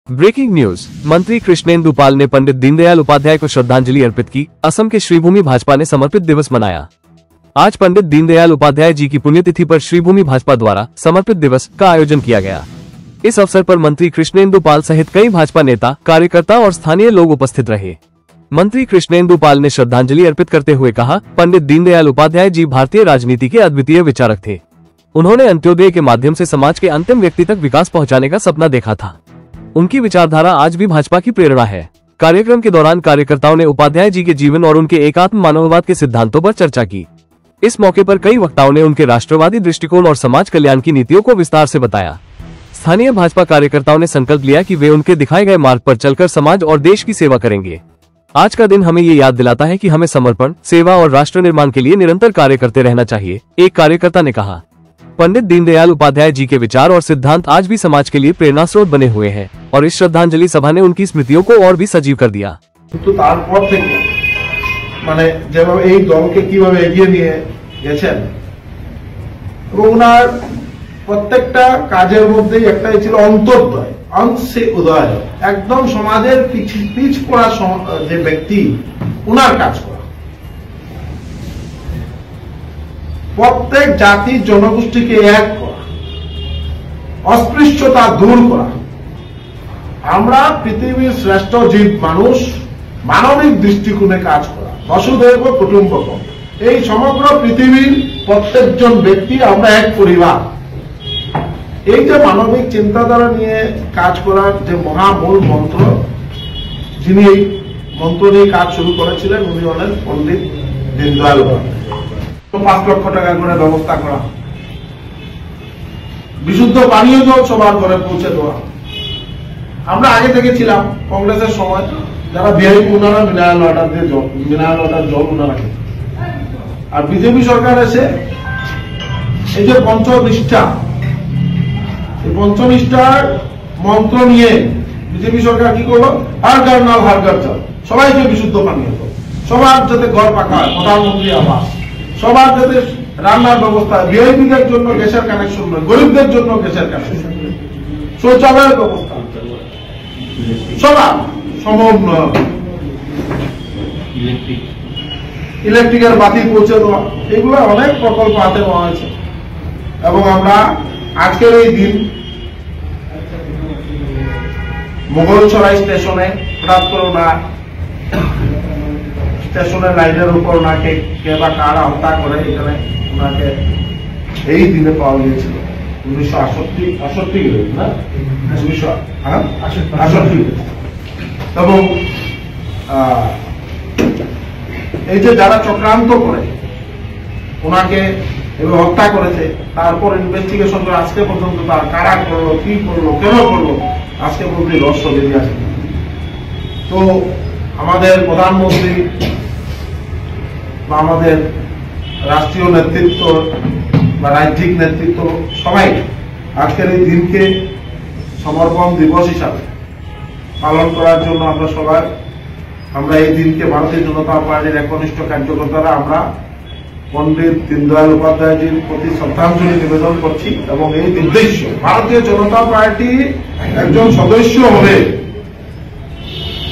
Breaking news. मंत्री कृष्णेंदु पाल ने पंडित दीनदयाल उपाध्याय को श्रद्धांजलि अर्पित की। असम के श्रीभूमि भाजपा ने समर्पित दिवस मनाया। आज पंडित दीनदयाल उपाध्याय जी की पुण्यतिथि पर श्रीभूमि भाजपा द्वारा समर्पित दिवस का आयोजन किया गया। इस अवसर पर मंत्री कृष्णेंदु पाल सहित कई भाजपा नेता, कार्यकर्ता और स्थानीय लोग उपस्थित रहे। मंत्री कृष्णेंदु पाल ने श्रद्धांजलि अर्पित करते हुए कहा, पंडित दीनदयाल उपाध्याय जी भारतीय राजनीति के अद्वितीय विचारक थे। उन्होंने अंत्योदय के माध्यम से समाज के अंतिम व्यक्ति तक विकास पहुंचाने का सपना देखा था। उनकी विचारधारा आज भी भाजपा की प्रेरणा है। कार्यक्रम के दौरान कार्यकर्ताओं ने उपाध्याय जी के जीवन और उनके एकात्म मानववाद के सिद्धांतों पर चर्चा की। इस मौके पर कई वक्ताओं ने उनके राष्ट्रवादी दृष्टिकोण और समाज कल्याण की नीतियों को विस्तार से बताया। स्थानीय भाजपा कार्यकर्ताओं ने संकल्प लिया कि वे उनके दिखाए गए मार्ग पर चलकर समाज और देश की सेवा करेंगे। आज का दिन हमें ये याद दिलाता है कि हमें समर्पण, सेवा और राष्ट्र निर्माण के लिए निरंतर कार्य करते रहना चाहिए, एक कार्यकर्ता ने कहा। पंडित दीनदयाल उपाध्याय जी के विचार और सिद्धांत आज भी समाज के लिए प्रेरणा स्रोत बने हुए हैं और इस श्रद्धांजलि सभा ने उनकी स्मृतियों को और भी सजीव कर दिया। तो তারপর থেকে মানে যেভাবে এই দলকে কিভাবে এগিয়ে নিয়ে গেছেন এবং ওনার প্রত্যেকটা কাজের মধ্যেই একটাই ছিল অন্তর্দয়, অংশে উদয়, একদম সমাজের পিছ পড়া যে ব্যক্তি ওনার কাজ করা, প্রত্যেক জাতি জনগোষ্ঠীকে এক করা, অস্পৃশ্যতা দূর করা। আমরা পৃথিবীর শ্রেষ্ঠ জীব মানুষ, মানবিক দৃষ্টিকোণে কাজ করা, বসুধৈব কুটুম্বকম, এই সমগ্র পৃথিবীর প্রত্যেকজন ব্যক্তি আমরা এক পরিবার। এই যে মানবিক চিন্তাধারা নিয়ে কাজ করার যে মহামূল মন্ত্র, যিনি এই মন্ত্র নিয়ে কাজ শুরু করেছিলেন উনি হলেন পণ্ডিত দীনদয়াল উপাধ্যায়। 5 লক্ষ টাকা করে ব্যবস্থা করা, বিশুদ্ধ পানীয় জল সবার ঘরে পৌঁছে দেওয়া। আমরা আগে থেকে ছিলাম কংগ্রেসের সময় যারা ভিআইপি ওনারা মিনারেল ওয়াটার জল ওনারা খেত, আর বিজেপি সরকার এসে এই যে পঞ্চনিষ্ঠার মন্ত্র নিয়ে বিজেপি সরকার কি করলো, হার ঘর নল হার ঘর জল, সবাইকে বিশুদ্ধ পানীয় জল, সবার যাতে ঘর পাকা হয়, প্রধানমন্ত্রী আবাস, সবার যাতে রান্নার ব্যবস্থা, ভিআইপিদের জন্য গ্যাসের কানেকশন নয়, গরিবদের জন্য গ্যাসের কানেকশন, শৌচালয়ের ব্যবস্থা, সবার সমন্বয়, ইলেকট্রিকের বাতি পৌঁছে দেওয়া, এগুলো অনেক প্রকল্প হাতে নেওয়া হয়েছে। এবং আমরা আজকের এই দিন মোগলছড়াই স্টেশনে হঠাৎ করে ওনার স্টেশনের লাইনের উপর ওনাকে কে বা কারা হত্যা করে এখানে ওনাকে এই দিনে পাওয়া গিয়েছিল 1968 না 1968। এবং এই যে যারা চক্রান্ত করে ওনাকে এভাবে হত্যা করেছে, তারপর ইনভেস্টিগেশন করে আজকে পর্যন্ত তার কারা করলো, কি করলো, কেন করলো, আজকে পর্যন্ত রহস্য বেরিয়ে আসে। তো আমাদের প্রধানমন্ত্রী বা আমাদের রাষ্ট্রীয় নেতৃত্ব বা রাজ্যিক নেতৃত্ব সবাই আজকের এই দিনকে সমর্পণ দিবস হিসাবে পালন করার জন্য আমরা এই দিনকে ভারতীয় জনতা পার্টির একনিষ্ঠ কার্যকর্তারা আমরা পণ্ডিত দীনদয়াল উপাধ্যায়জির প্রতি শ্রদ্ধাঞ্জলি নিবেদন করছি। এবং এই উদ্দেশ্য ভারতীয় জনতা পার্টি একজন সদস্য হবে,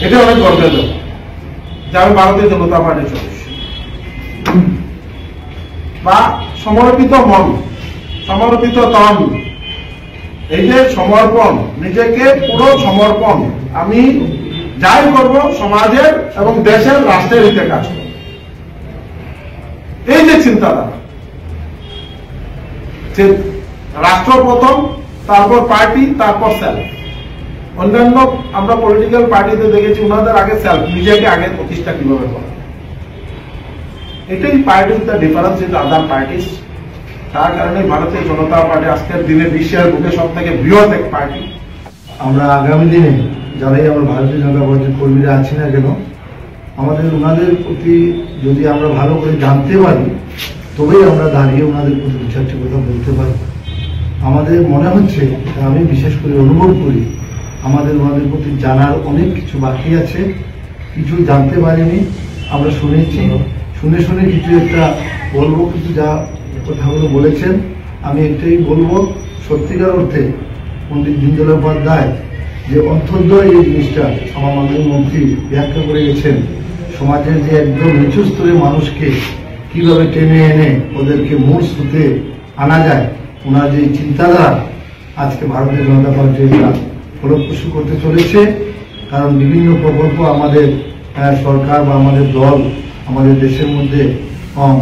এটা অনেক গর্বের ব্যাপার যে আমি ভারতীয় জনতা পার্টির সদস্য, বা সমর্পিত মন, সমর্পিত তন, এই যে সমর্পণ, নিজেকে পুরো সমর্পণ, আমি যাই করব সমাজের এবং দেশের রাষ্ট্রের হিতে কাজ করব, এই যে চিন্তাধারা, রাষ্ট্র প্রথম, তারপর পার্টি, তারপর সেলফ। অন্যান্য আমরা পলিটিক্যাল পার্টিতে দেখেছি ওনাদের আগে সেলফ, নিজেকে আগে প্রতিষ্ঠা কিভাবে করে, এটাই party with the difference in other parties. তার কারণে ভারতীয় জনতা পার্টি আজকের দিনে বিশ্বের বুকে সব থেকে বৃহৎ এক পার্টি। আমরা আগামী দিনে যারাই আমরা ভারতীয় জনতা পার্টির কর্মীরা আছি না কেন, আমাদের ওনাদের প্রতি যদি আমরা ভালো করে জানতে পারি তবেই আমরা দাঁড়িয়ে ওনাদের প্রতি দু চারটি কথা বলতে পারি। আমাদের মনে হচ্ছে, আমি বিশেষ করে অনুভব করি, আমাদের ওনাদের প্রতি জানার অনেক কিছু বাকি আছে, কিছু জানতে পারিনি, আমরা শুনেছি, শুনে কিছু একটা বলবো। কিছু যা কথাগুলো বলেছেন আমি একটাই বলবো, সত্যিকার অর্থে পণ্ডিত দীনদয়াল উপাধ্যায় যে অন্তর্দয় এই জিনিসটা আমার মাননীয় মন্ত্রী ব্যাখ্যা করে গেছেন, সমাজের যে একদম নিচু স্তরের মানুষকে কিভাবে টেনে এনে ওদেরকে মূল স্রোতে আনা যায়, ওনার যে চিন্তাধারা আজকে ভারতীয় জনতা পার্টি এটা ফলপ্রসূ করতে চলেছে। কারণ বিভিন্ন প্রকল্প আমাদের সরকার বা আমাদের দল আমাদের দেশের মধ্যে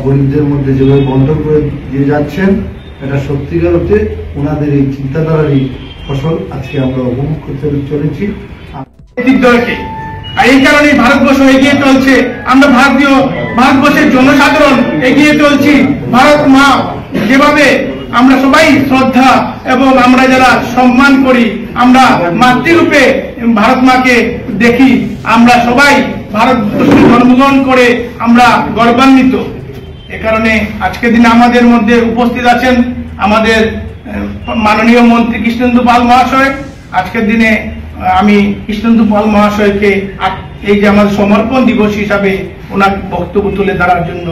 গরিবদের মধ্যে যেভাবে বন্টন করে দিয়ে যাচ্ছেন, এটা সত্যিকার অর্থে ওনাদের এই চিন্তাধারারই ফসল আজকে আমরা উপভোগ করতে চলেছি। দলকে আর এই কারণে ভারতবর্ষ এগিয়ে চলছে, আমরা ভারতবর্ষের জনসাধারণ এগিয়ে চলছি। ভারত মা যেভাবে আমরা সবাই শ্রদ্ধা এবং আমরা যারা সম্মান করি, আমরা মাতৃরূপে ভারত মাকে দেখি, আমরা সবাই ভারতবর্ষে জন্মগ্রহণ করে আমরা গর্বান্বিত। এ কারণে আজকের দিনে আমাদের মধ্যে উপস্থিত আছেন আমাদের মাননীয় মন্ত্রী কৃষ্ণেন্দু পাল মহাশয়। আজকের দিনে আমি কৃষ্ণেন্দু পাল মহাশয়কে এই যে আমাদের সমর্পণ দিবস হিসাবে ওনার বক্তব্য তুলে ধরার জন্য